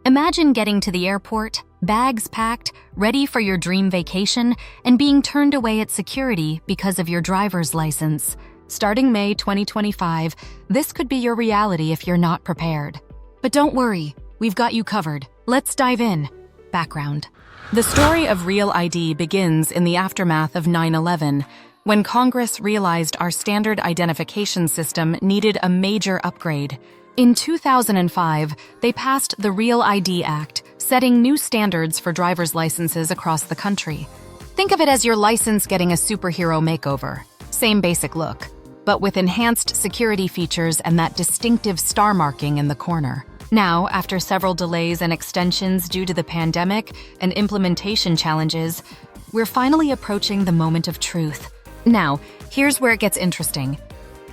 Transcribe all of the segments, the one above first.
Imagine getting to the airport, bags packed, ready for your dream vacation, and being turned away at security because of your driver's license. Starting May 2025, this could be your reality if you're not prepared. But don't worry, we've got you covered. Let's dive in. Background. The story of Real ID begins in the aftermath of 9/11, when Congress realized our standard identification system needed a major upgrade. In 2005, they passed the Real ID Act, setting new standards for driver's licenses across the country. Think of it as your license getting a superhero makeover. Same basic look, but with enhanced security features and that distinctive star marking in the corner. Now, after several delays and extensions due to the pandemic and implementation challenges, we're finally approaching the moment of truth. Now, here's where it gets interesting,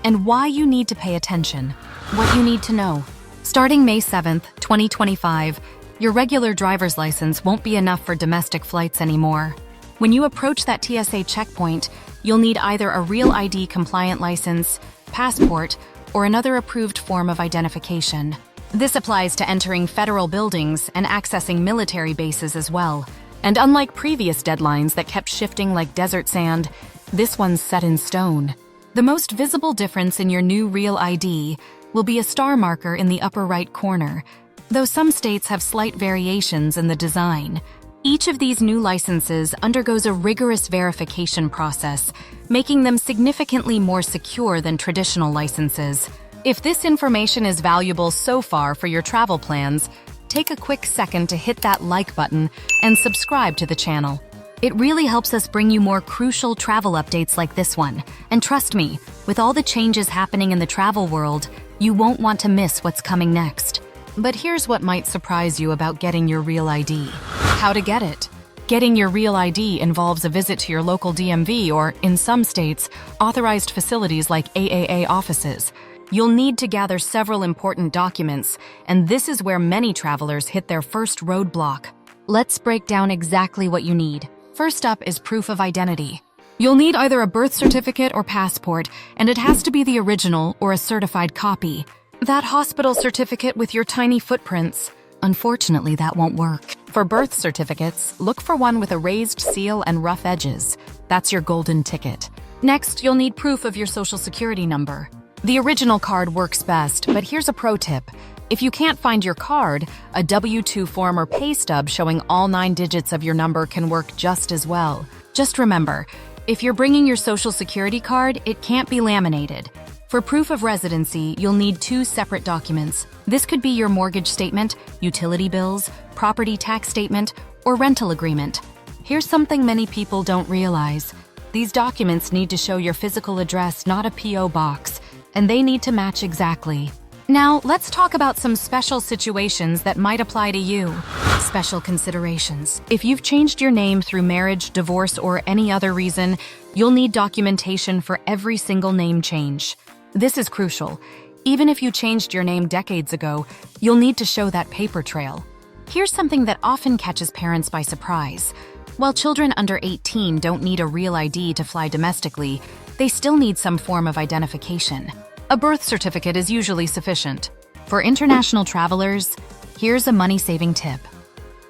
and why you need to pay attention. What you need to know. Starting May 7th, 2025, your regular driver's license won't be enough for domestic flights anymore. When you approach that TSA checkpoint, you'll need either a Real ID compliant license, passport, or another approved form of identification. This applies to entering federal buildings and accessing military bases as well. And unlike previous deadlines that kept shifting like desert sand, this one's set in stone. The most visible difference in your new Real ID will be a star marker in the upper right corner, though some states have slight variations in the design. Each of these new licenses undergoes a rigorous verification process, making them significantly more secure than traditional licenses. If this information is valuable so far for your travel plans, take a quick second to hit that like button and subscribe to the channel. It really helps us bring you more crucial travel updates like this one. And trust me, with all the changes happening in the travel world, you won't want to miss what's coming next. But here's what might surprise you about getting your Real ID. How to get it. Getting your Real ID involves a visit to your local DMV or, in some states, authorized facilities like AAA offices. You'll need to gather several important documents, and this is where many travelers hit their first roadblock. Let's break down exactly what you need. First up is proof of identity. You'll need either a birth certificate or passport, and it has to be the original or a certified copy. That hospital certificate with your tiny footprints. Unfortunately, that won't work. For birth certificates, look for one with a raised seal and rough edges. That's your golden ticket. Next, you'll need proof of your social security number. The original card works best, but here's a pro tip. If you can't find your card, a W-2 form or pay stub showing all 9 digits of your number can work just as well. Just remember, if you're bringing your social security card, it can't be laminated. For proof of residency, you'll need 2 separate documents. This could be your mortgage statement, utility bills, property tax statement, or rental agreement. Here's something many people don't realize. These documents need to show your physical address, not a P.O. box, and they need to match exactly. Now, let's talk about some special situations that might apply to you. Special considerations. If you've changed your name through marriage, divorce, or any other reason, you'll need documentation for every single name change. This is crucial. Even if you changed your name decades ago, you'll need to show that paper trail. Here's something that often catches parents by surprise. While children under 18 don't need a Real ID to fly domestically, they still need some form of identification. A birth certificate is usually sufficient. For international travelers, here's a money-saving tip.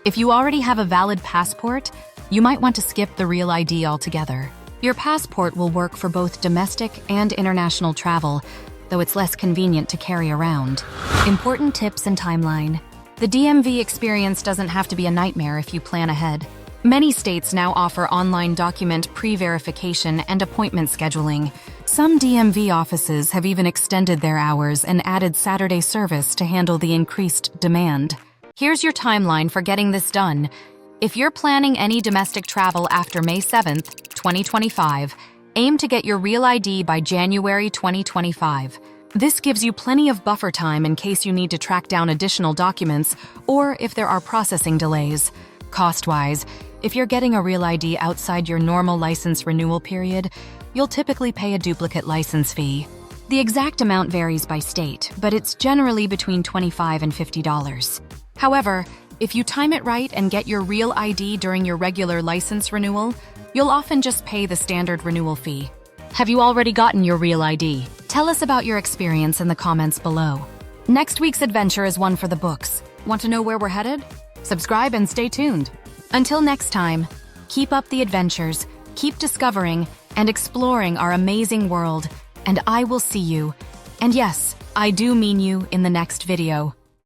If you already have a valid passport, you might want to skip the Real ID altogether. Your passport will work for both domestic and international travel, though it's less convenient to carry around. Important tips and timeline. The DMV experience doesn't have to be a nightmare if you plan ahead. Many states now offer online document pre-verification and appointment scheduling. Some DMV offices have even extended their hours and added Saturday service to handle the increased demand. Here's your timeline for getting this done. If you're planning any domestic travel after May 7th, 2025, aim to get your Real ID by January 2025. This gives you plenty of buffer time in case you need to track down additional documents or if there are processing delays. Cost-wise, if you're getting a Real ID outside your normal license renewal period, you'll typically pay a duplicate license fee. The exact amount varies by state, but it's generally between $25 and $50. However, if you time it right and get your Real ID during your regular license renewal, you'll often just pay the standard renewal fee. Have you already gotten your Real ID? Tell us about your experience in the comments below. Next week's adventure is one for the books. Want to know where we're headed? Subscribe and stay tuned. Until next time, keep up the adventures, keep discovering and exploring our amazing world, and I will see you, and yes, I do mean you, in the next video.